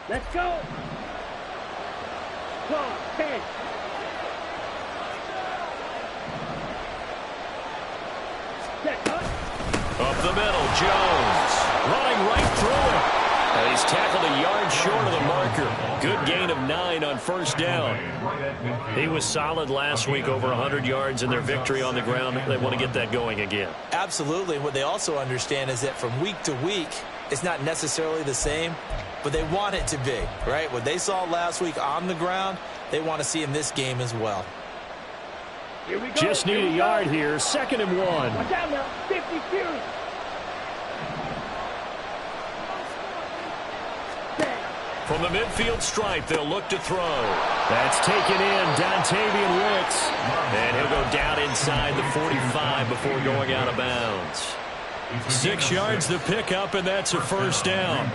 Let's go. Ball, 10. Up the middle, Jones. Running right through it. And he's tackled a yard short of the marker. Good gain of 9 on first down. He was solid last week, over 100 yards in their victory on the ground. They want to get that going again. Absolutely. What they also understand is that from week to week, it's not necessarily the same, but they want it to be, right? What they saw last week on the ground, they want to see in this game as well. Here we go. Just need a yard here. 2nd and 1. Watch out now. 52. From the midfield stripe, they'll look to throw. That's taken in, Dontavian Wicks. And he'll go down inside the 45 before going out of bounds. 6 yards the pickup, and that's a first down.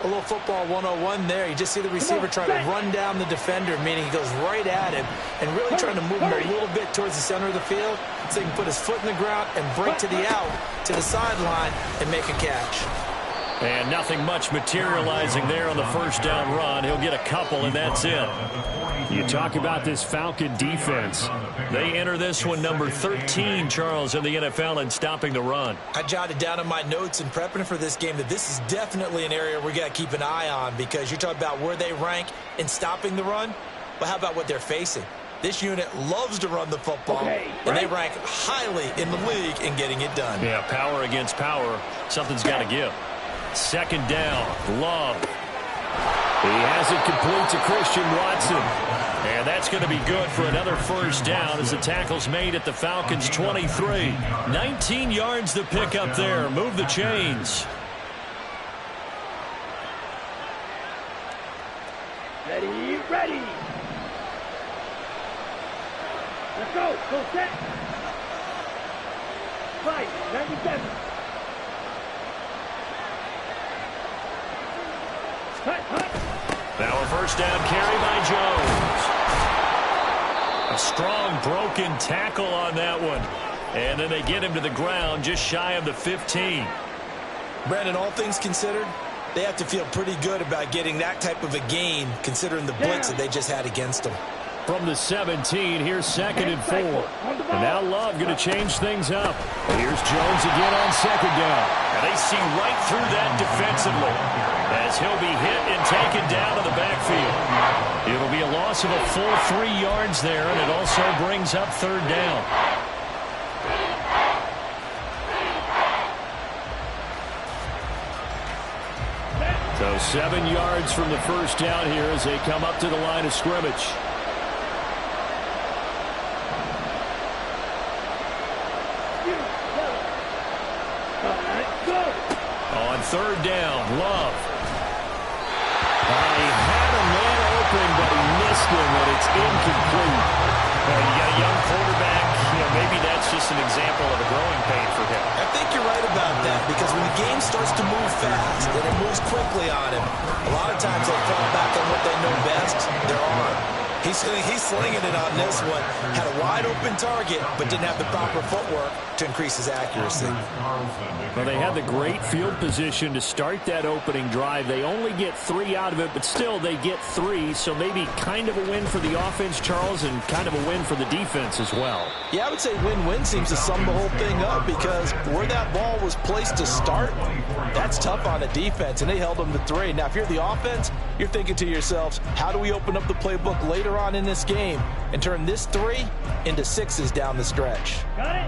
A little football 101 there. You just see the receiver trying to run down the defender, meaning he goes right at him and really trying to move him a little bit towards the center of the field so he can put his foot in the ground and break to the out, to the sideline, and make a catch. And nothing much materializing there on the first down run. He'll get a couple, and that's it. You talk about this Falcon defense. They enter this one number 13, Charles, in the NFL in stopping the run. I jotted down in my notes in prepping for this game that this is definitely an area we got to keep an eye on, because you're talking about where they rank in stopping the run. But how about what they're facing? This unit loves to run the football, and they rank highly in the league in getting it done. Yeah, power against power. Something's got to give. 2nd down, Love. He has it complete to Christian Watson. And that's going to be good for another first down as the tackle's made at the Falcons' 23. 19 yards to pick up there. Move the chains. Ready, ready. Let's go. Go set. 5, 97. Now a first down carry by Jones. A strong broken tackle on that one. And then they get him to the ground just shy of the 15. Brandon, all things considered, they have to feel pretty good about getting that type of a gain considering the blitz that they just had against them. From the 17, here's 2nd and 4. And now Love going to change things up. Here's Jones again on 2nd down. And they see right through that defensively as he'll be hit and taken down to the backfield. It'll be a loss of a full 3 yards there, and it also brings up 3rd down. So 7 yards from the first down here as they come up to the line of scrimmage. On 3rd down, Love. He had a man open, but he missed him, and it's incomplete. You got a young quarterback. Maybe that's just an example of a growing pain for him. I think you're right about that, because when the game starts to move fast and it moves quickly on him, a lot of times they fall back on what they know best, their arm. He's slinging it on this one. Had a wide open target, but didn't have the proper footwork to increase his accuracy. Well, they had the great field position to start that opening drive. They only get 3 out of it, but still they get 3. So maybe kind of a win for the offense, Charles, and kind of a win for the defense as well. Yeah, I would say win-win seems to sum the whole thing up, because where that ball was placed to start, that's tough on the defense, and they held them to 3. Now, if you're the offense, you're thinking to yourselves, how do we open up the playbook later on in this game and turn this 3 into 6s down the stretch?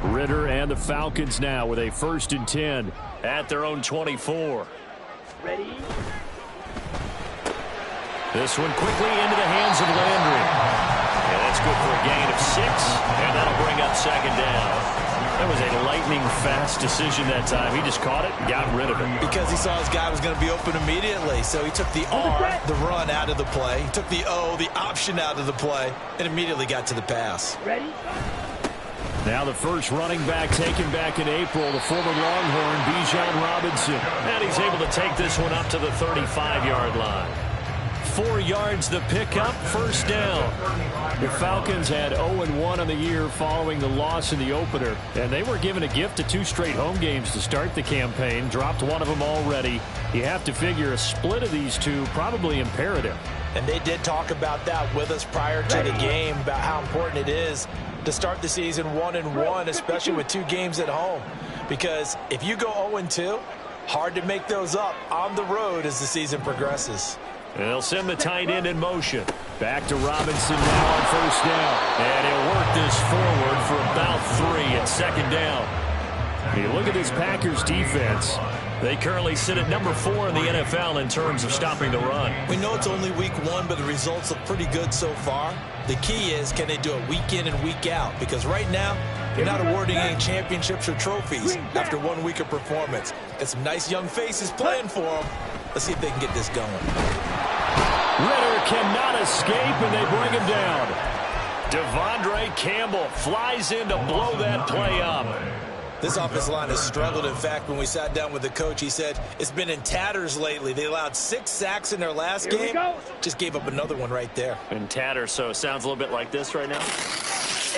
Ritter and the Falcons now with a 1st and 10 at their own 24. Ready? This one quickly into the hands of Landry. And that's good for a gain of 6, and that'll bring up 2nd down. That was a lightning-fast decision that time. He just caught it and got rid of it. Because he saw his guy was going to be open immediately. So he took the R, the run, out of the play. He took the O, the option, out of the play, and immediately got to the pass. Ready? Now the first running back taken back in April, the former Longhorn, Bijan Robinson. And he's able to take this one up to the 35-yard line. 4 yards the pickup, first down. The Falcons had 0-1 on the year following the loss in the opener, and they were given a gift of 2 straight home games to start the campaign, dropped one of them already. You have to figure a split of these two probably imperative. And they did talk about that with us prior to the game, about how important it is to start the season 1-1, especially with 2 games at home. Because if you go 0-2, hard to make those up on the road as the season progresses. And they'll send the tight end in motion. Back to Robinson now on first down. And he'll work this forward for about 3 at second down. You look at this Packers defense. They currently sit at number 4 in the NFL in terms of stopping the run. We know it's only week 1, but the results look pretty good so far. The key is, can they do it week in and week out? Because right now, you're not awarding any championships or trophies after 1 week of performance. Got some nice young faces playing for them. Let's see if they can get this going. Ridder cannot escape, and they bring him down. Devondre Campbell flies in to blow that play up. This offensive line has struggled. In fact, when we sat down with the coach, he said it's been in tatters lately. They allowed 6 sacks in their last game. Just gave up another one right there. In tatters, so it sounds a little bit like this right now?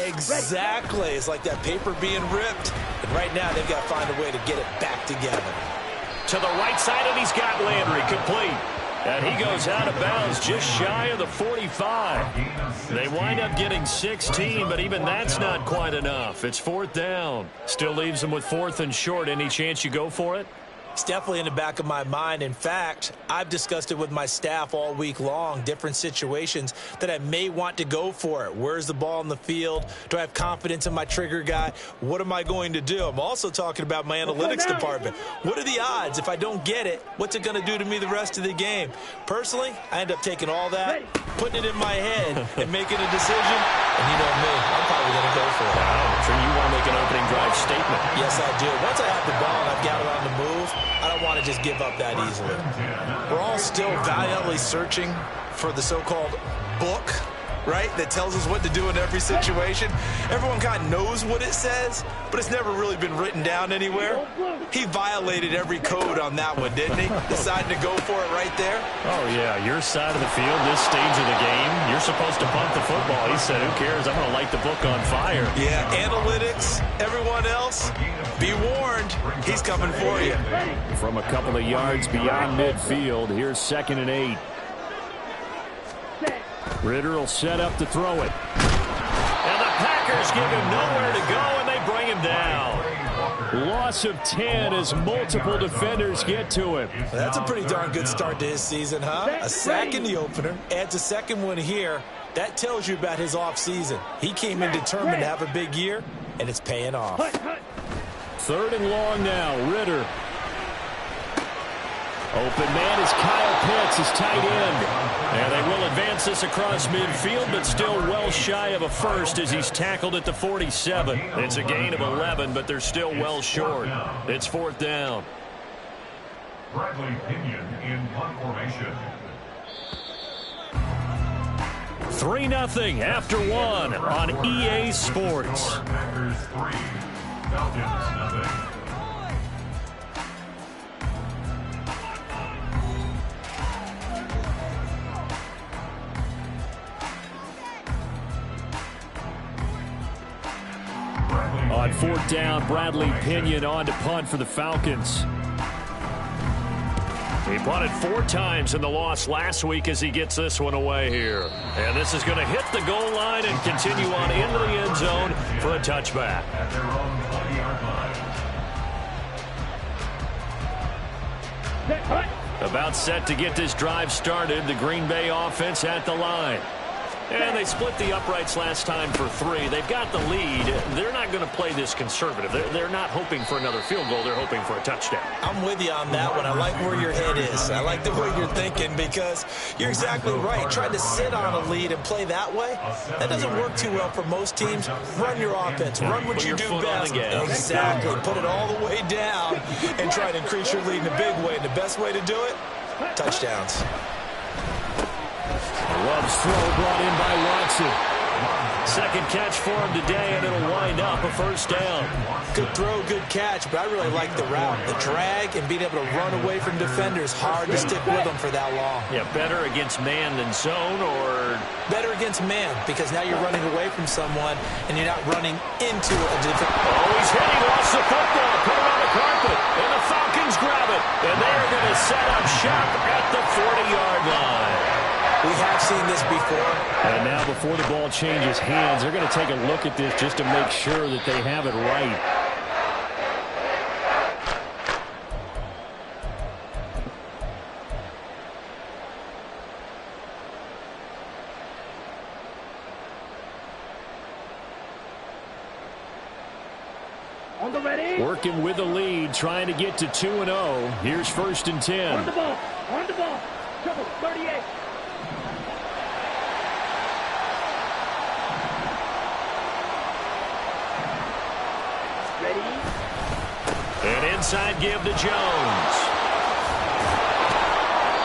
Exactly. It's like that paper being ripped. And right now, they've got to find a way to get it back together. To the right side, and he's got Landry complete. And he goes out of bounds just shy of the 45. They wind up getting 16, but even that's not quite enough. It's 4th down. Still leaves them with 4th and short. Any chance you go for it? It's definitely in the back of my mind. In fact, I've discussed it with my staff all week long, different situations that I may want to go for it. Where's the ball in the field? Do I have confidence in my trigger guy? What am I going to do? I'm also talking about my analytics department. What are the odds? If I don't get it, what's it going to do to me the rest of the game? Personally, I end up taking all that, putting it in my head, and making a decision. And you know me, I'm probably going to go for it. I'm sure you want to make an opening drive statement. Yes, I do. Once I have the ball and I've got it on the move, I don't want to just give up that easily. We're all still valiantly searching for the so-called book, right, that tells us what to do in every situation. Everyone kind of knows what it says, but it's never really been written down anywhere. He violated every code on that one, didn't he? Decided to go for it right there. Oh, yeah, your side of the field, this stage of the game, you're supposed to punt the football. He said, who cares? I'm going to light the book on fire. Yeah, analytics, everyone else, be warned, he's coming for you. From a couple of yards beyond midfield, here's 2nd and 8. Ridder will set up to throw it. And the Packers give him nowhere to go, and they bring him down. Loss of 10 as multiple defenders get to him. That's a pretty darn good start to his season, huh? A sack in the opener, adds a second one here. That tells you about his offseason. He came in determined to have a big year, and it's paying off. 3rd and long now, Ridder. Open man is Kyle Pitts, his tight end. And they will advance this across midfield, but still well shy of a first as he's tackled at the 47. It's a gain of 11, but they're still well short. It's 4th down. Bradley Pinion in punt formation. 3-0 after 1 on EA Sports. Packers 3, Falcons 0. On 4th down, Bradley Pinion on to punt for the Falcons. He punted 4 times in the loss last week as he gets this one away here. And this is going to hit the goal line and continue on into the end zone for a touchback. At their own 20-yard line. About set to get this drive started, the Green Bay offense at the line. And they split the uprights last time for 3. They've got the lead. They're not going to play this conservative. They're not hoping for another field goal. They're hoping for a touchdown. I'm with you on that one. I like where your head is. I like the way you're thinking because you're exactly right. Trying to sit on a lead and play that way, that doesn't work too well for most teams. Run your offense. Run what you do best. Exactly. Put it all the way down and try to increase your lead in a big way. And the best way to do it, touchdowns. Love's throw brought in by Watson. Second catch for him today, and it'll wind up a first down. Good throw, good catch, but I really like the route. The drag and being able to run away from defenders, hard to stick with them for that long. Yeah, better against man than zone, or? Better against man, because now you're running away from someone, and you're not running into a defender. Oh, he's hit. He lost the football. Put it on the carpet, and the Falcons grab it. And they're going to set up shop at the 40-yard line. We have seen this before. And now before the ball changes hands, they're going to take a look at this just to make sure that they have it right. On the ready. Working with the lead, trying to get to 2-0. Here's 1st and 10. On the ball. On the ball. Trouble. 38. An inside give to Jones.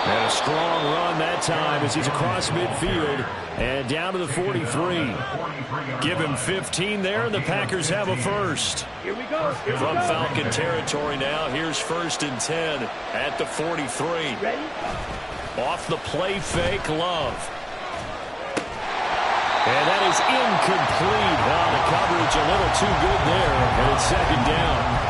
And a strong run that time as he's across midfield and down to the 43. Give him 15 there, and the Packers have a first. Here we go. From Falcon territory now, here's 1st and 10 at the 43. Ready? Off the play fake, Love. And that is incomplete. Well, the coverage a little too good there, and it's 2nd down.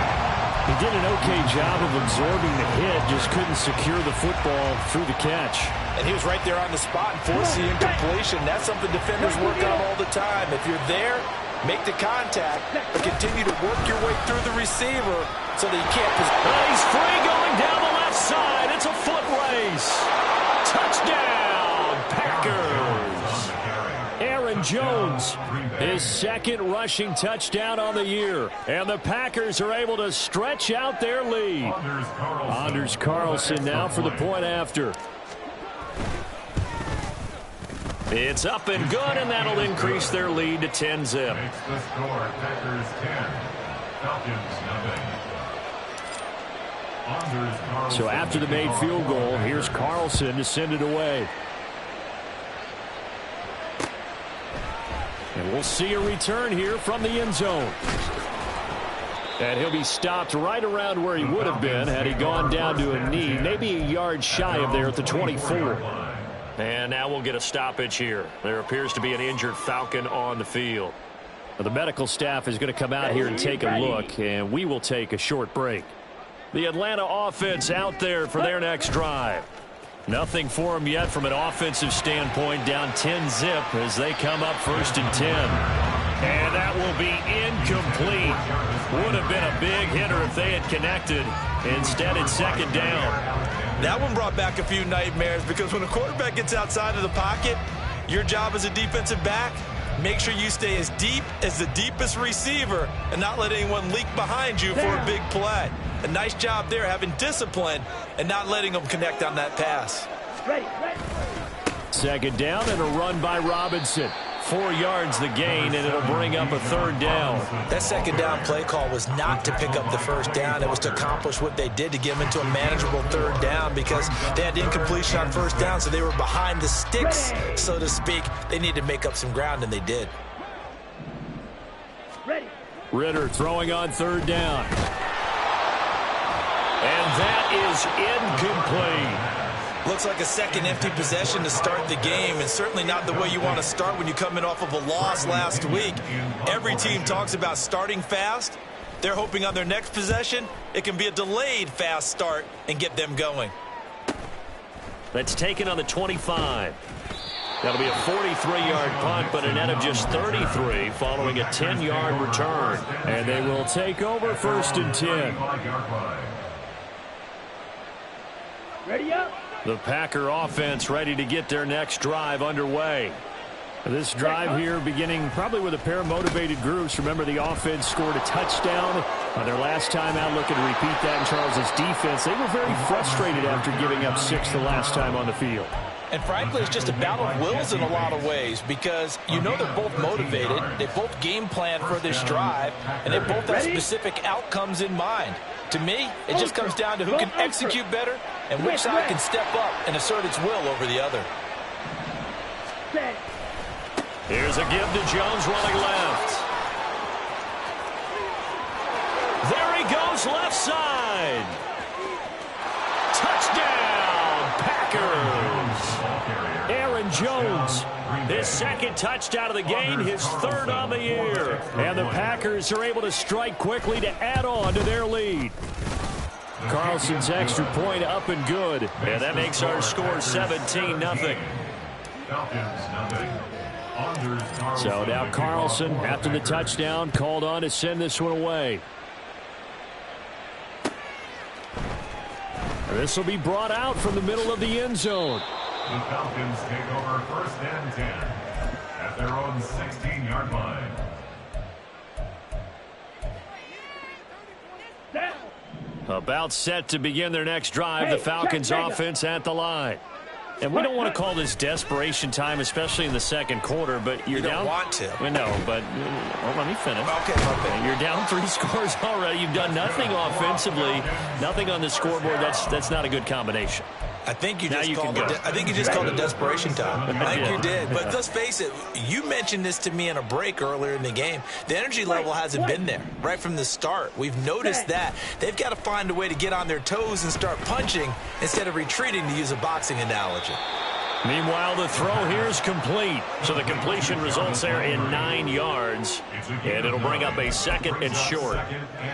He did an okay job of absorbing the hit, just couldn't secure the football through the catch. And he was right there on the spot and forced the incompletion. That's something defenders work on all the time. If you're there, make the contact, but continue to work your way through the receiver so that you can't. He's free going down the left side. It's a foot race. Touchdown, Packers. Aaron Jones, his 2nd rushing touchdown on the year. And the Packers are able to stretch out their lead. Anders Carlson now for the point after. It's up and good, and that'll increase their lead to 10-zip. Makes the score Packers 10, Falcons nothing. So after the made field goal, here's Carlson to send it away. And we'll see a return here from the end zone. And he'll be stopped right around where he would have been had he gone down to a knee, maybe a yard shy of there at the 24. And now we'll get a stoppage here. There appears to be an injured Falcon on the field. Well, the medical staff is going to come out here and take a look, and we will take a short break. The Atlanta offense out there for their next drive. Nothing for them yet from an offensive standpoint, down 10-zip as they come up 1st and 10. And that will be incomplete. Would have been a big hitter if they had connected. Instead, it's 2nd down. That one brought back a few nightmares because when a quarterback gets outside of the pocket, your job as a defensive back, make sure you stay as deep as the deepest receiver and not let anyone leak behind you for a big play. A nice job there having discipline and not letting them connect on that pass. Ready. 2nd down and a run by Robinson. 4 yards the gain, and it'll bring up a 3rd down. That 2nd down play call was not to pick up the 1st down. It was to accomplish what they did to get them into a manageable 3rd down because they had incompletion on 1st down, so they were behind the sticks, so to speak. They needed to make up some ground, and they did. Ready. Ritter throwing on 3rd down. And that is incomplete. Looks like a second empty possession to start the game, and certainly not the way you want to start when you come in off of a loss last week. Every team talks about starting fast. They're hoping on their next possession, it can be a delayed fast start and get them going. That's taken on the 25. That'll be a 43-yard punt, but a net of just 33 following a 10-yard return. And they will take over 1st and 10. Ready up. The Packer offense ready to get their next drive underway. This drive here beginning probably with a pair of motivated groups. Remember, the offense scored a touchdown on their last time out. Looking to repeat that in Charles's defense. They were very frustrated after giving up 6 the last time on the field. And frankly, it's just a battle of wills in a lot of ways because you know they're both motivated. They both game plan for this drive, and they both have specific outcomes in mind. To me, it just comes down to who can execute better and which side can step up and assert its will over the other. Here's a give to Jones running left. There he goes, left side. Touchdown, Packers. Aaron Jones, his second touchdown of the game, his third on the year. And the Packers are able to strike quickly to add on to their lead. Carlson's extra point up and good. And that makes our score 17-0. So now Carlson, after the touchdown, called on to send this one away. This will be brought out from the middle of the end zone. The Falcons take over 1st and 10 at their own 16-yard line. About set to begin their next drive, the Falcons offense at the line. And we don't want to call this desperation time, especially in the second quarter, but you're down. You don't want to. We know, but let me finish. Okay. You're down 3 scores already. You've done nothing offensively, nothing on the scoreboard. That's not a good combination. I think you just called it desperation time. I think you did. But let's face it, you mentioned this to me in a break earlier in the game. The energy level hasn't been there right from the start. We've noticed that. They've got to find a way to get on their toes and start punching instead of retreating, to use a boxing analogy. Meanwhile, the throw here is complete. So the completion results there in 9 yards. And it'll bring up a 2nd and short.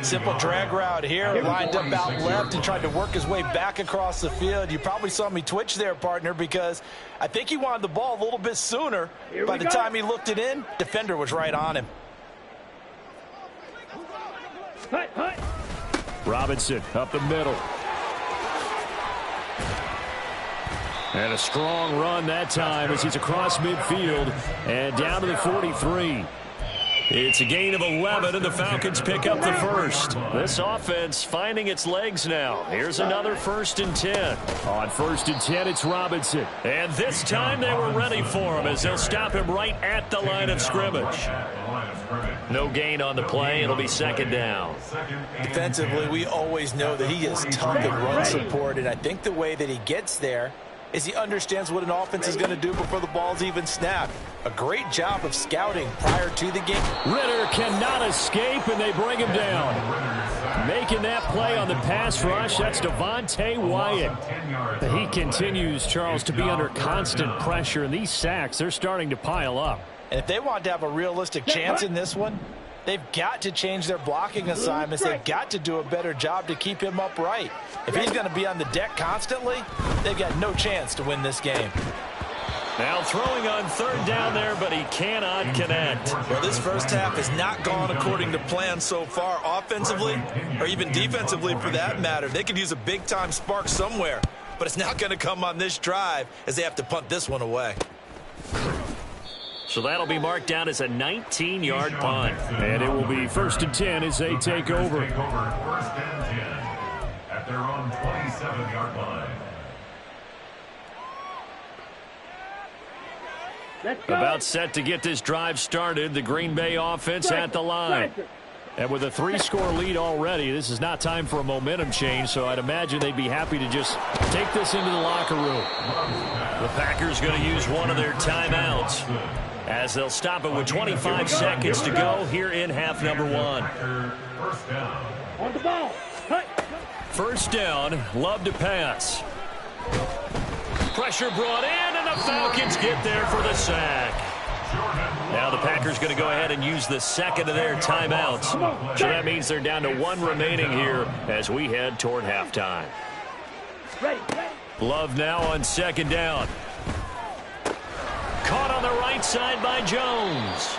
Simple drag route here. Lined up out left and tried to work his way back across the field. You probably saw me twitch there, partner, because I think he wanted the ball a little bit sooner. By the time he looked it in, defender was right on him. Robinson up the middle. And a strong run that time as he's across midfield and down to the 43. It's a gain of 11, and the Falcons pick up the first. This offense finding its legs now. Here's another 1st and 10. On 1st and 10, it's Robinson. And this time they were ready for him as they'll stop him right at the line of scrimmage. No gain on the play. It'll be 2nd down. Defensively, we always know that he is tough in run support, and I think the way that he gets there is he understands what an offense is going to do before the ball's even snapped. A great job of scouting prior to the game. Ritter cannot escape, and they bring him down. Making that play on the pass rush, that's Devontae Wyatt. He continues, Charles, to be under constant pressure, and these sacks, they're starting to pile up. And if they want to have a realistic chance in this one, they've got to change their blocking assignments. They've got to do a better job to keep him upright. If he's going to be on the deck constantly, they've got no chance to win this game. Now throwing on 3rd down there, but he cannot connect. Well, this first half has not gone according to plan so far, offensively or even defensively for that matter. They could use a big-time spark somewhere, but it's not going to come on this drive as they have to punt this one away. So that'll be marked down as a 19-yard punt. And it will be 1st and 10 as they take over. 1st and 10 at their own 27-yard line. About set to get this drive started. The Green Bay offense at the line. And with a 3-score lead already, this is not time for a momentum change, so I'd imagine they'd be happy to just take this into the locker room. The Packers going to use one of their timeouts as they'll stop it with 25 seconds to go here in half number 1. On the ball. 1st down, Love to pass. Pressure brought in, and the Falcons get there for the sack. Now the Packers going to go ahead and use the 2nd of their timeouts. So that means they're down to 1 remaining here as we head toward halftime. Love now on 2nd down. Caught on the right side by Jones.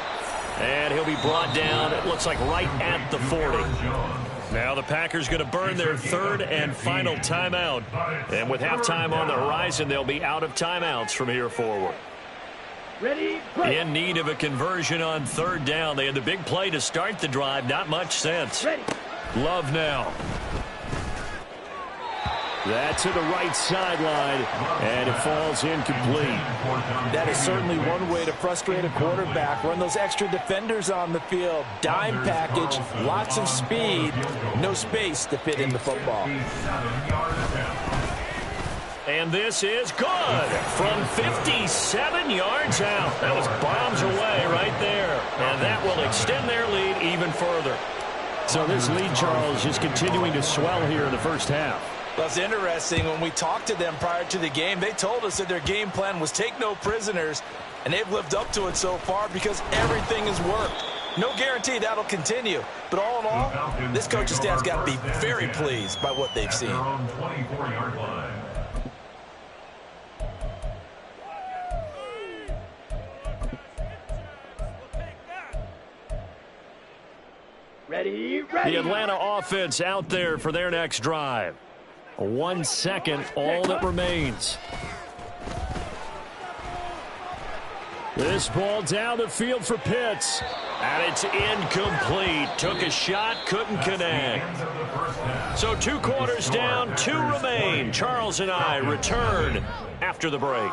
And he'll be brought down, it looks like right at the 40. Now the Packers going to burn their 3rd and final timeout. And with halftime on the horizon, they'll be out of timeouts from here forward. Ready, in need of a conversion on 3rd down. They had the big play to start the drive. Not much sense. Love now. That's to the right sideline, and it falls incomplete. That is certainly one way to frustrate a quarterback. Run those extra defenders on the field. Dime package, lots of speed, no space to fit in the football. And this is good from 57 yards out. That was bombs away. extend their lead even further. So this lead, Charles, just continuing to swell here in the first half. Well, it's interesting. When we talked to them prior to the game, they told us that their game plan was take no prisoners, and they've lived up to it so far because everything has worked. No guarantee that'll continue. But all in all, this coaching staff's got to be very pleased by what they've seen. Ready. The Atlanta offense out there for their next drive. 1 second, all that remains. This ball down the field for Pitts. And it's incomplete. Took a shot, couldn't connect. So 2 quarters down, 2 remain. Charles and I return after the break.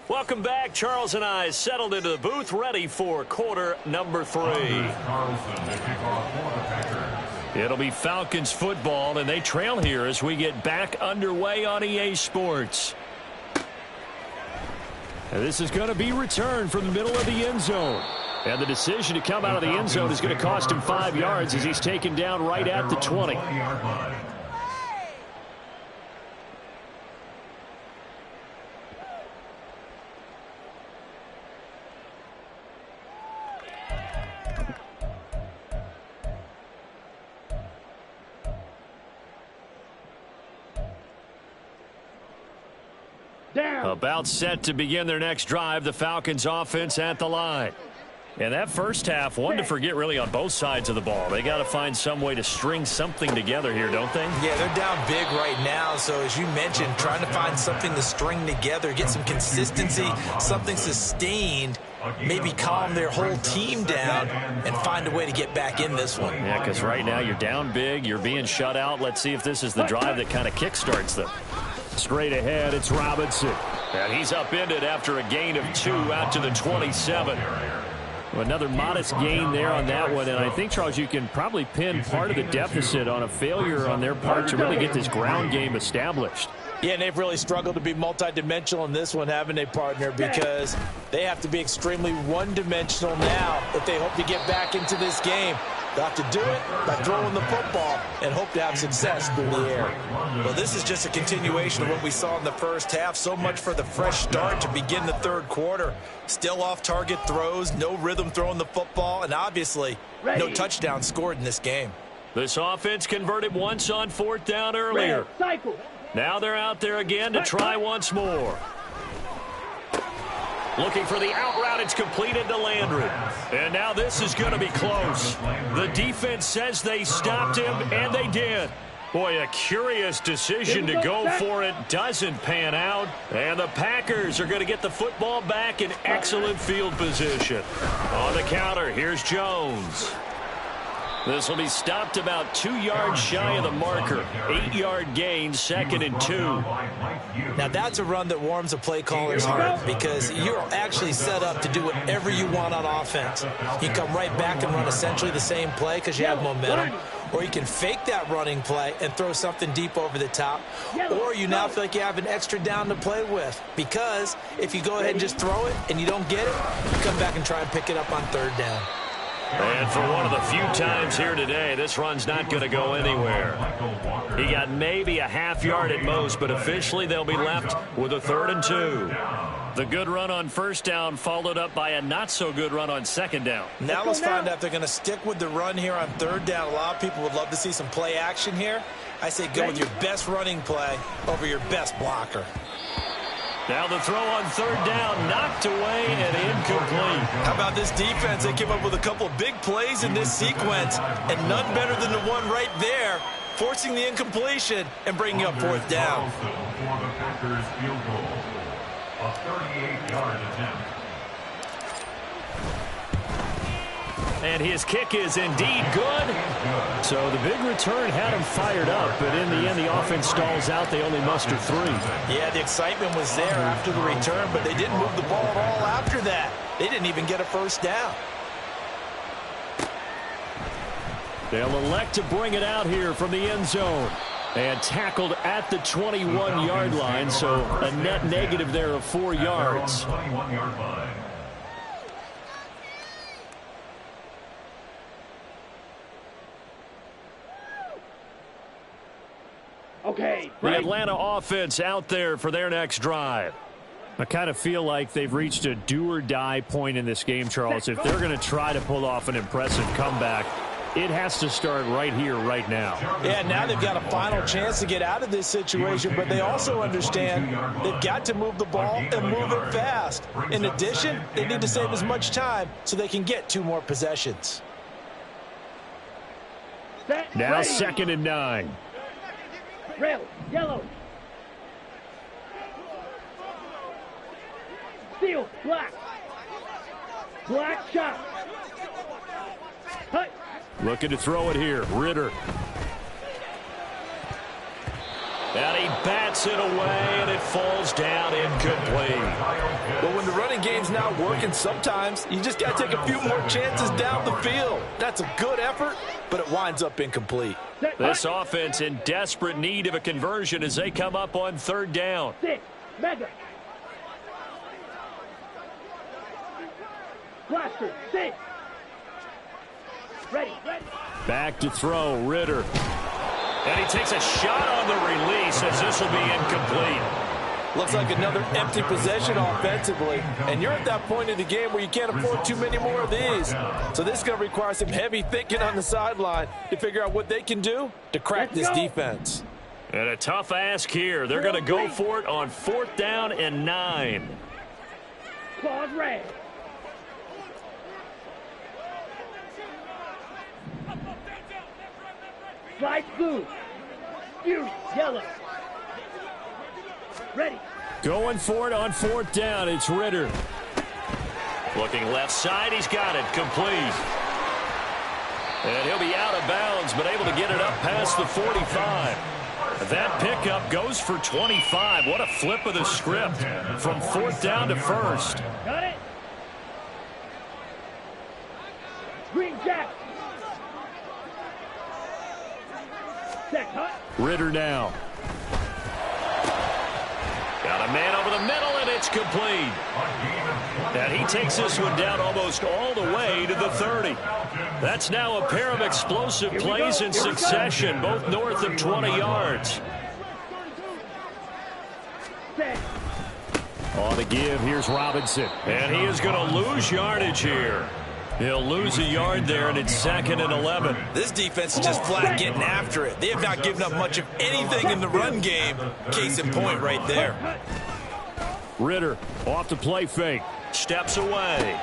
Welcome back. Charles and I settled into the booth, ready for quarter number 3. It'll be Falcons football, and they trail here as we get back underway on EA Sports. And this is going to be returned from the middle of the end zone. And the decision to come out of the end zone is going to cost him 5 yards as he's taken down right at the 20. About set to begin their next drive, the Falcons offense at the line. And that first half, one to forget really on both sides of the ball. They got to find some way to string something together here, don't they? Yeah, they're down big right now. So as you mentioned, trying to find something to string together, get some consistency, something sustained, maybe calm their whole team down and find a way to get back in this one. Yeah, because right now you're down big, you're being shut out. Let's see if this is the drive that kind of kickstarts them. Straight ahead, it's Robinson. And he's upended after a gain of 2 out to the 27. Another modest gain there on that one. And I think, Charles, you can probably pin part of the deficit on a failure on their part to really get this ground game established. Yeah, and they've really struggled to be multidimensional in this one, haven't they, partner? Because they have to be extremely one-dimensional now if they hope to get back into this game. They'll have to do it by throwing the football and hope to have success through the air. Well, this is just a continuation of what we saw in the first half. So much for the fresh start to begin the third quarter. Still off-target throws, no rhythm throwing the football, and obviously no touchdown scored in this game. This offense converted once on 4th down earlier. Now they're out there again to try once more. Looking for the out route. It's completed to Landry. And now this is going to be close. The defense says they stopped him, and they did. Boy, a curious decision to go for it. Doesn't pan out. And the Packers are going to get the football back in excellent field position. On the counter, here's Jones. This will be stopped about 2 yards shy of the marker. 8-yard gain, 2nd and 2. Now that's a run that warms a play caller's heart because you're actually set up to do whatever you want on offense. You come right back and run essentially the same play because you have momentum. Or you can fake that running play and throw something deep over the top. Or you now feel like you have an extra down to play with. Because if you go ahead and just throw it and you don't get it, you come back and try and pick it up on 3rd down. And for one of the few times here today, this run's not going to go anywhere. He got maybe a half yard at most, but officially they'll be left with a 3rd and 2. The good run on 1st down followed up by a not-so-good run on 2nd down. Now let's find out if they're going to stick with the run here on 3rd down. A lot of people would love to see some play action here. I say go with your best running play over your best blocker. Now the throw on 3rd down, knocked away and incomplete. How about this defense? They came up with a couple of big plays in this sequence, and none better than the one right there, forcing the incompletion and bringing up 4th down. A 38-yard attempt. And his kick is indeed good. So the big return had him fired up, but in the end, the offense stalls out. They only muster 3. Yeah, the excitement was there after the return, but they didn't move the ball at all after that. They didn't even get a 1st down. They'll elect to bring it out here from the end zone. And tackled at the 21-yard line, so a net negative there of 4 yards. Okay. The Atlanta offense out there for their next drive. I kind of feel like they've reached a do-or-die point in this game, Charles. If they're going to try to pull off an impressive comeback, it has to start right here, right now. Yeah, now they've got a final chance to get out of this situation, but they also understand they've got to move the ball and move it fast. In addition, they need to save as much time so they can get 2 more possessions. Now 2nd and 9. Red, yellow. Steel, black. Black shot. Hut. Looking to throw it here. Ritter. And he bats it away, and it falls down incomplete. But when the running game's not working, sometimes you just got to take a few more chances down the field. That's a good effort, but it winds up incomplete. This offense in desperate need of a conversion as they come up on 3rd down. 6, mega. Blaster, 6. Ready. Back to throw, Ritter. And he takes a shot on the release as this will be incomplete. Looks like another empty possession offensively. And you're at that point in the game where you can't afford too many more of these. So this is going to require some heavy thinking on the sideline to figure out what they can do to crack this defense. And a tough ask here. They're going to go for it on 4th down and 9. Claws red. Slice blue. Fury, yellow. Ready. Going for it on 4th down. It's Ritter. Looking left side. He's got it. Complete. And he'll be out of bounds, but able to get it up past the 45. That pickup goes for 25. What a flip of the script from 4th down to 1st. Got it. Green Jack. Set, hut. Ritter now. Got a man over the middle, and it's complete. And he takes this one down almost all the way to the 30. That's now a pair of explosive plays in succession, both north of 20 yards. Set. On the give, here's Robinson. And he is going to lose yardage here. He'll lose a yard there, and it's 2nd and 11. This defense is just flat getting after it. They have not given up much of anything in the run game. Case in point right there. Ritter off the play fake. Steps away.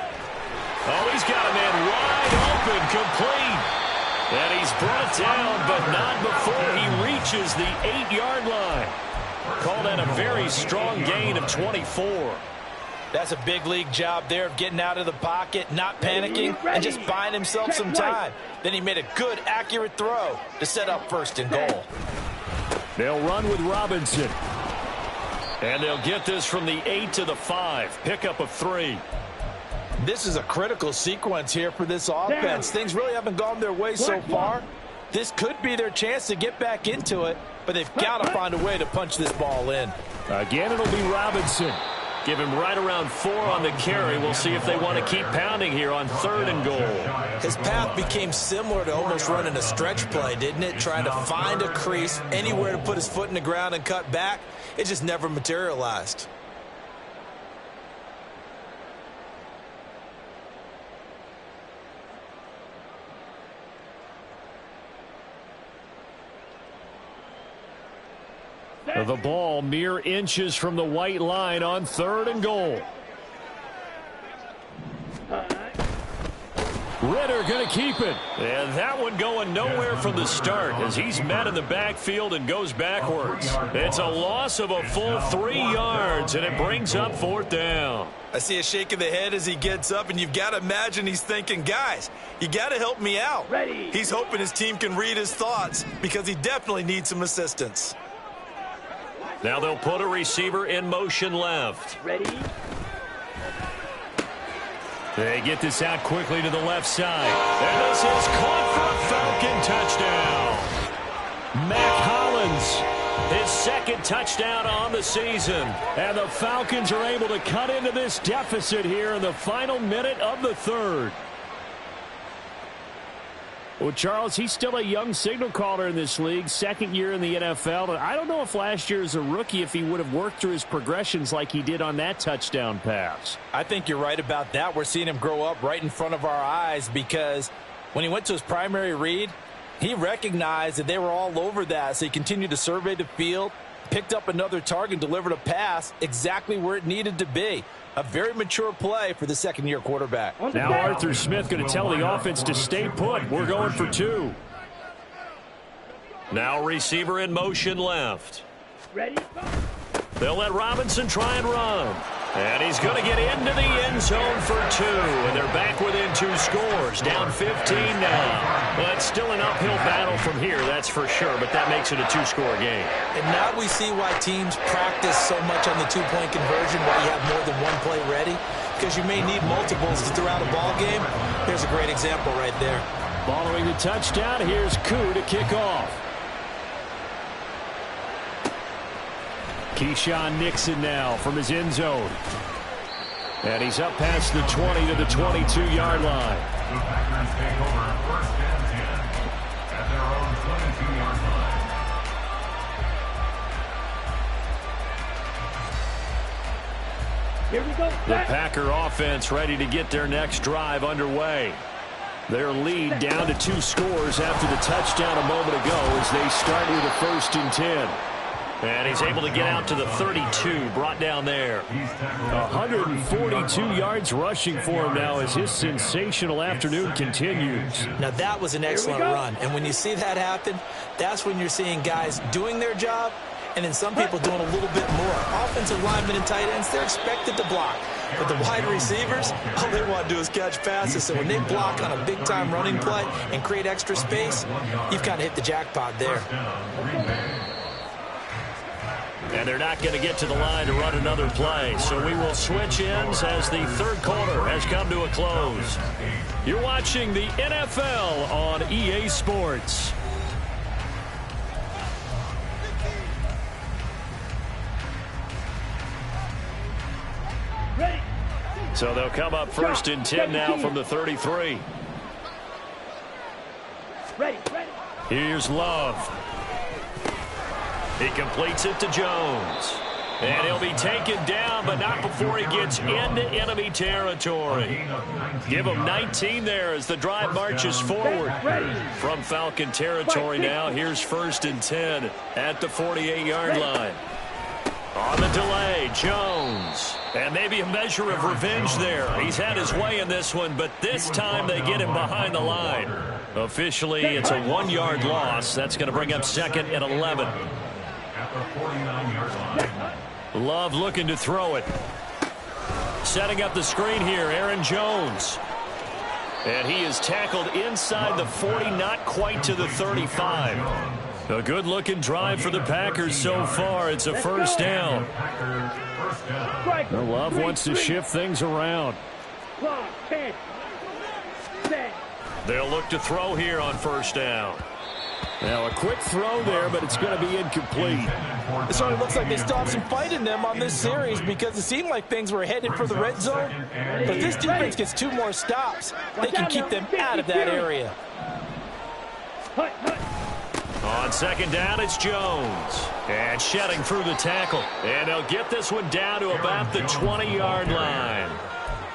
Oh, he's got a man wide open, complete. And he's brought down, but not before he reaches the 8-yard line. Called that a very strong gain of 24. That's a big league job there of getting out of the pocket, not panicking, and just buying himself some time. Then he made a good, accurate throw to set up 1st and goal. They'll run with Robinson. And they'll get this from the 8 to the 5. Pickup of 3. This is a critical sequence here for this offense. Things really haven't gone their way so far. This could be their chance to get back into it, but they've got to find a way to punch this ball in. Again, it'll be Robinson. Give him right around 4 on the carry. We'll see if they want to keep pounding here on 3rd and goal. His path became similar to almost running a stretch play, didn't it? Trying to find a crease, anywhere to put his foot in the ground and cut back. It just never materialized. The ball mere inches from the white line on 3rd and goal. Ritter going to keep it. And that one going nowhere from the start as he's met in the backfield and goes backwards. It's a loss of a full 3 yards, and it brings up 4th down. I see a shake of the head as he gets up, and you've got to imagine he's thinking, guys, you got to help me out. Ready. He's hoping his team can read his thoughts because he definitely needs some assistance. Now they'll put a receiver in motion left. Ready. They get this out quickly to the left side. And this is caught for a Falcon touchdown. Mack Hollins, his second touchdown on the season. And the Falcons are able to cut into this deficit here in the final minute of the third. Well, Charles, he's still a young signal caller in this league, second year in the NFL. And I don't know if last year as a rookie, if he would have worked through his progressions like he did on that touchdown pass. I think you're right about that. We're seeing him grow up right in front of our eyes because when he went to his primary read, he recognized that they were all over that. So he continued to survey the field, picked up another target, delivered a pass exactly where it needed to be. A very mature play for the second-year quarterback. Now Arthur Smith going to tell the offense to stay put. We're going for two. Now receiver in motion left. Ready? They'll let Robinson try and run. And he's going to get into the end zone for two. And they're back within 2 scores. Down 15 now. Well, it's still an uphill battle from here, that's for sure. But that makes it a 2-score game. And now we see why teams practice so much on the 2-point conversion, why you have more than one play ready. Because you may need multiples to throw out a ball game. Here's a great example right there. Following the touchdown, here's Koo to kick off. Keyshawn Nixon now from his end zone. And he's up past the 20 to the 22-yard line. The Packers take over first and 10 at their own 22-yard line. Here we go. The Packer offense ready to get their next drive underway. Their lead down to 2 scores after the touchdown a moment ago as they start with a 1st and 10. And he's able to get out to the 32, brought down there. 142 yards rushing for him now as his sensational afternoon continues. Now that was an excellent run. And when you see that happen, that's when you're seeing guys doing their job and then some people doing a little bit more. Offensive linemen and tight ends, they're expected to block. But the wide receivers, all they want to do is catch passes. So when they block on a big-time running play and create extra space, you've kind of hit the jackpot there. And they're not going to get to the line to run another play. So we will switch ends as the third quarter has come to a close. You're watching the NFL on EA Sports. Ready? So they'll come up 1st and 10 now from the 33. Ready? Here's Love. He completes it to Jones. And he'll be taken down, but not before he gets into enemy territory. Give him 19 there as the drive marches forward. From Falcon territory now, here's 1st and 10 at the 48-yard line. On the delay, Jones. And maybe a measure of revenge there. He's had his way in this one, but this time they get him behind the line. Officially, it's a 1-yard loss. That's going to bring up 2nd and 11. At the 49-yard line. Love looking to throw it. Setting up the screen here, Aaron Jones. And he is tackled inside the 40, not quite to the 35. A good-looking drive for the Packers so far. It's a 1st down. Love wants to shift things around. They'll look to throw here on 1st down. Now a quick throw there, but it's going to be incomplete. It certainly looks like they still have some fight in them on this series because it seemed like things were headed for the red zone. But if this defense gets 2 more stops, they can keep them out of that area. On 2nd down, it's Jones. And shedding through the tackle. And they'll get this one down to about the 20-yard line.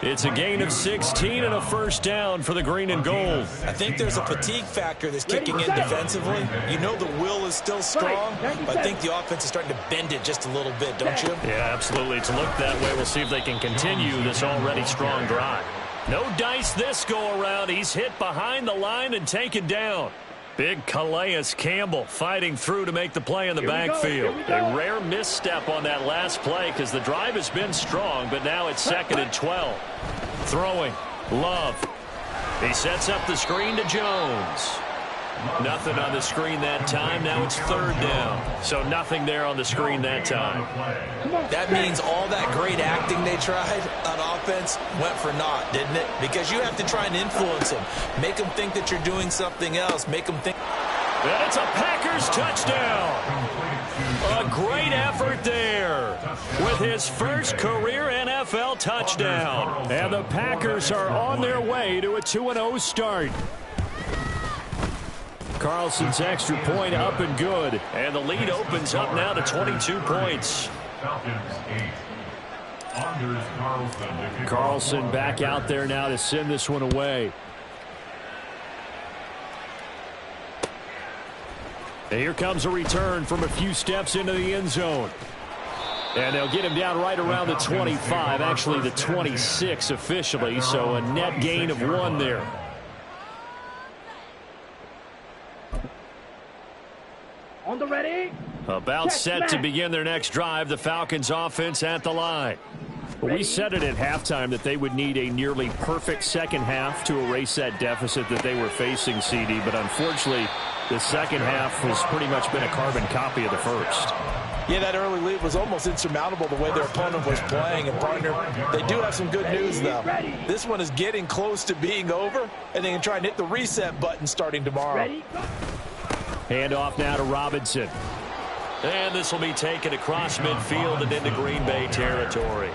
It's a gain of 16 and a 1st down for the green and gold. I think there's a fatigue factor that's kicking in defensively. You know the will is still strong, but I think the offense is starting to bend it just a little bit, don't you? Yeah, absolutely. To look that way, we'll see if they can continue this already strong drive. No dice this go-around. He's hit behind the line and taken down. Big Calais Campbell fighting through to make the play in the backfield. A rare misstep on that last play because the drive has been strong, but now it's 2nd and 12. Throwing. Love. He sets up the screen to Jones. Nothing on the screen that time. Now it's third down. So nothing there on the screen that time. That means all that great acting they tried on offense went for naught, didn't it? Because you have to try and influence them. Make them think that you're doing something else. Make them think. And it's a Packers touchdown. A great effort there with his first career NFL touchdown. And the Packers are on their way to a 2-0 start. Carlson's extra point up and good. And the lead opens up now to 22 points. Carlson back out there now to send this one away. And here comes a return from a few steps into the end zone. And they'll get him down right around the 25, actually the 26 officially, so a net gain of 1 there. On the ready. About set to begin their next drive, the Falcons offense at the line. We said it at halftime that they would need a nearly perfect second half to erase that deficit that they were facing, CD, but unfortunately the second half has pretty much been a carbon copy of the first. Yeah, that early lead was almost insurmountable the way their opponent was playing. And, partner, they do have some good news, though. This one is getting close to being over, and they can try and hit the reset button starting tomorrow. Handoff now to Robinson. And this will be taken across midfield and into Green Bay territory.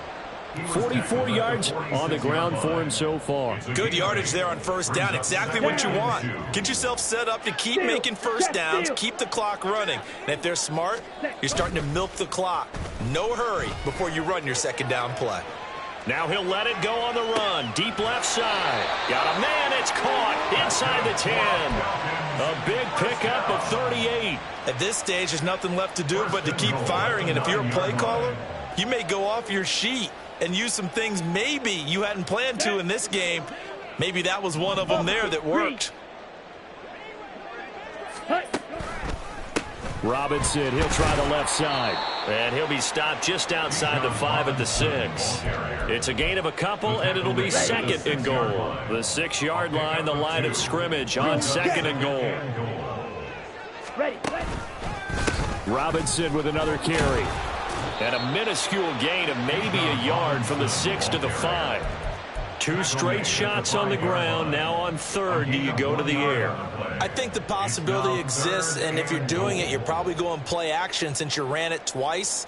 44 yards on the ground for him so far. Good yardage there on first down. Exactly what you want. Get yourself set up to keep making first downs, keep the clock running. And if they're smart, you're starting to milk the clock. No hurry before you run your second down play. Now he'll let it go on the run. Deep left side. Got a man. It's caught inside the 10. A big pickup of 38. At this stage, there's nothing left to do but to keep firing. And if you're a play caller, you may go off your sheet and use some things maybe you hadn't planned to in this game. Maybe that was one of them there that worked. Robinson, he'll try the left side. And he'll be stopped just outside the 5 at the 6. It's a gain of a couple, and it'll be second and goal. The 6-yard line, the line of scrimmage on second and goal. Robinson with another carry. And a minuscule gain of maybe a yard from the 6 to the 5. 2 straight shots on the ground. Now on third, do you go to the air? I think the possibility exists, and if you're doing it, you're probably going play action since you ran it twice.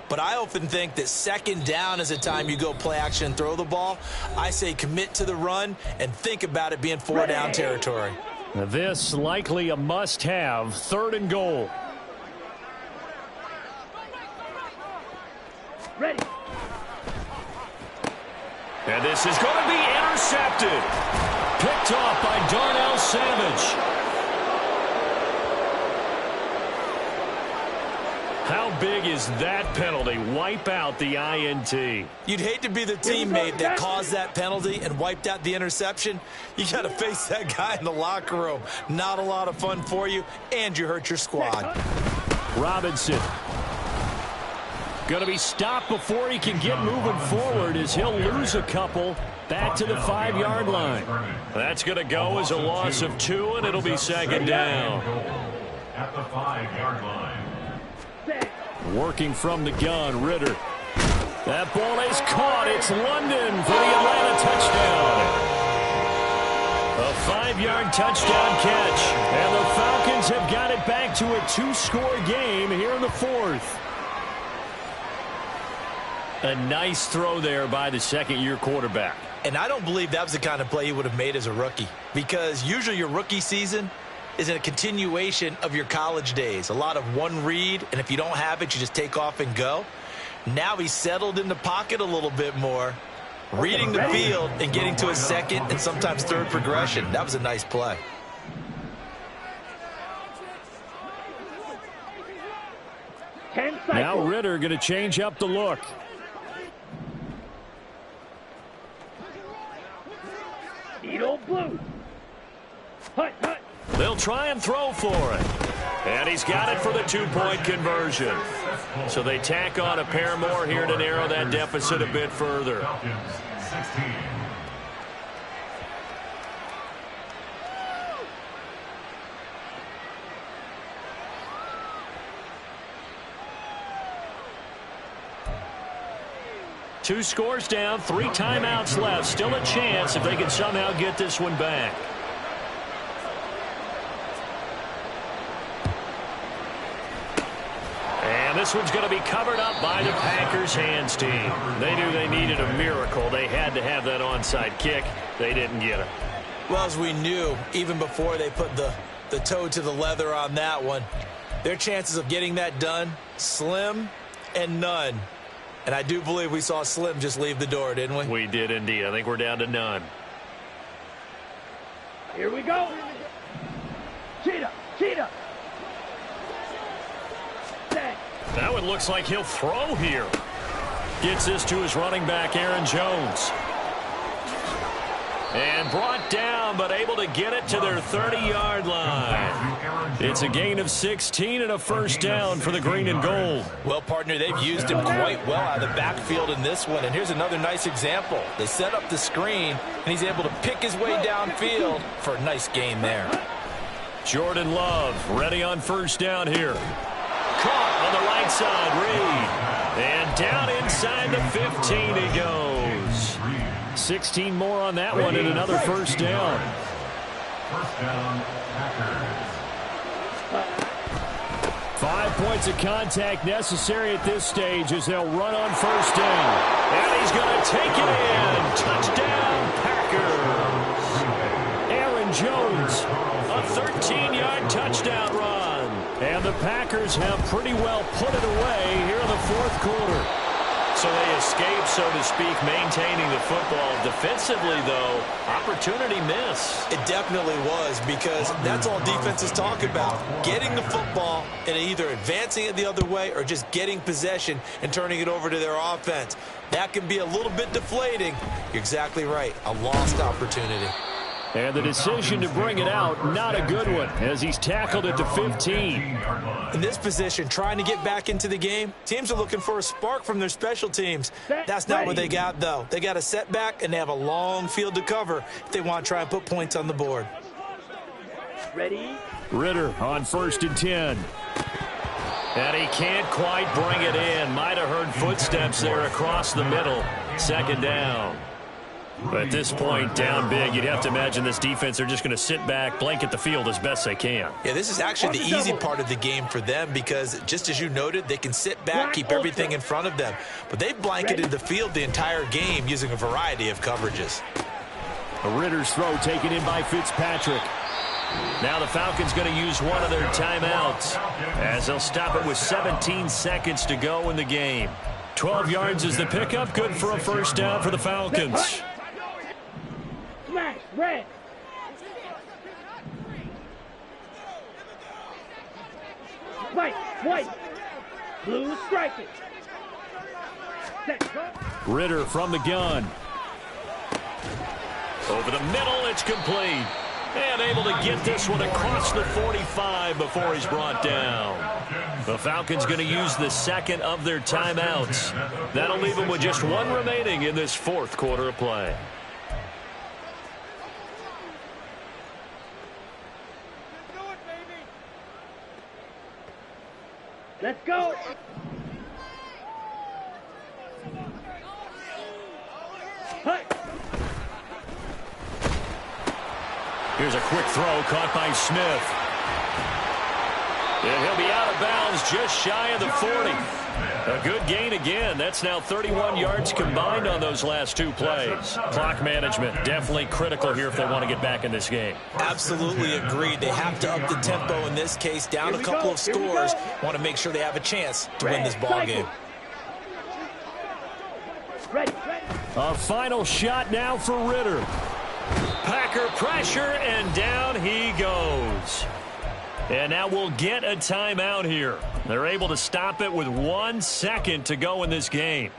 But I often think that second down is a time you go play action and throw the ball. I say commit to the run and think about it being 4-down territory. Now this likely a must-have. Third and goal. Ready. And this is going to be intercepted. Picked off by Darnell Savage. How big is that penalty? Wipe out the INT. You'd hate to be the teammate that caused that penalty and wiped out the interception. You got to face that guy in the locker room. Not a lot of fun for you, and you hurt your squad. Robinson. Going to be stopped before he can get moving forward as he'll lose a couple back to the 5-yard line. That's going to go as a loss of 2, and it'll be second down. At the 5-yard line. Working from the gun, Ritter. That ball is caught. It's London for the Atlanta touchdown. A 5-yard touchdown catch. And the Falcons have got it back to a 2-score game here in the 4th. A nice throw there by the second-year quarterback. And I don't believe that was the kind of play he would have made as a rookie, because usually your rookie season is a continuation of your college days. A lot of one read, and if you don't have it, you just take off and go. Now he's settled in the pocket a little bit more, reading the field and getting to his second and sometimes third progression. That was a nice play. Now Ritter going to change up the look. Edo blue. Hut, hut. They'll try and throw for it. And he's got it for the 2-point conversion. So they tack on a pair more here to narrow that deficit a bit further. Falcons 16. 2 scores down, 3 timeouts left. Still a chance if they can somehow get this one back. And this one's going to be covered up by the Packers hands team. They knew they needed a miracle. They had to have that onside kick. They didn't get it. Well, as we knew, even before they put the toe to the leather on that one, their chances of getting that done, slim and none. And I do believe we saw Slim just leave the door, didn't we? We did indeed. I think we're down to none. Here we go. Cheetah, cheetah. Set. That one looks like he'll throw here. Gets this to his running back, Aaron Jones. And brought down, but able to get it to their 30-yard line. It's a gain of 16 and a first down for the green and gold. Well, partner, they've used him quite well out of the backfield in this one. And here's another nice example. They set up the screen, and he's able to pick his way downfield for a nice gain there. Jordan Love ready on first down here. Caught on the right side, Reed. And down inside the 15 he goes. 16 more on that one and another first down. First down, Packers. 5 points of contact necessary at this stage as they'll run on first down. And he's going to take it in. Touchdown, Packers. Aaron Jones, a 13-yard touchdown run. And the Packers have pretty well put it away here in the fourth quarter. So they escape, so to speak, maintaining the football. Defensively, though, opportunity miss. It definitely was, because that's all defenses talk about. Getting the football and either advancing it the other way or just getting possession and turning it over to their offense. That can be a little bit deflating. You're exactly right. A lost opportunity. And the decision to bring it out, not a good one, as he's tackled at the 15. In this position, trying to get back into the game, teams are looking for a spark from their special teams. That's not what they got, though. They got a setback, and they have a long field to cover if they want to try and put points on the board. Ready? Ritter on first and 10. And he can't quite bring it in. Might have heard footsteps there across the middle. Second down. But at this point, down big, you'd have to imagine this defense are just going to sit back, blanket the field as best they can. Yeah, this is actually the easy part of the game for them because, just as you noted, they can sit back, keep everything in front of them. But they've blanketed the field the entire game using a variety of coverages. A Ritter's throw taken in by Fitzpatrick. Now the Falcons going to use one of their timeouts as they'll stop it with 17 seconds to go in the game. 12 yards is the pickup, good for a first down for the Falcons. Smash, red. White, blue, strike it. Set, go. Ritter from the gun. Over the middle, it's complete. And able to get this one across the 45 before he's brought down. The Falcons going to use the second of their timeouts. That'll leave them with just one remaining in this fourth quarter of play. Let's go. Hey. Here's a quick throw caught by Smith. And he'll be out of bounds just shy of the 40. A good gain again. That's now 31 yards combined on those last two plays. Clock management definitely critical here if they want to get back in this game. Absolutely agreed. They have to up the tempo in this case, down a couple of scores. Want to make sure they have a chance to win this ball game. Ready. A final shot now for Ritter. Packer pressure, and down he goes. And now we'll get a timeout here. They're able to stop it with 1 second to go in this game.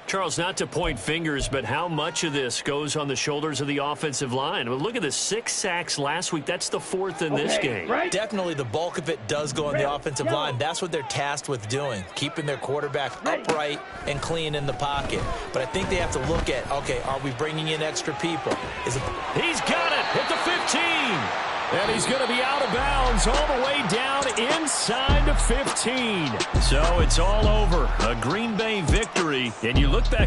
Charles, not to point fingers, but how much of this goes on the shoulders of the offensive line? I mean, look at the 6 sacks last week. That's the 4th in this game. Right. Definitely the bulk of it does go on the offensive line. That's what they're tasked with doing, keeping their quarterback upright and clean in the pocket. But I think they have to look at, okay, are we bringing in extra people? He's got it at the 15. And he's going to be out of bounds all the way down inside the 15. So it's all over. A Green Bay victory. And you look back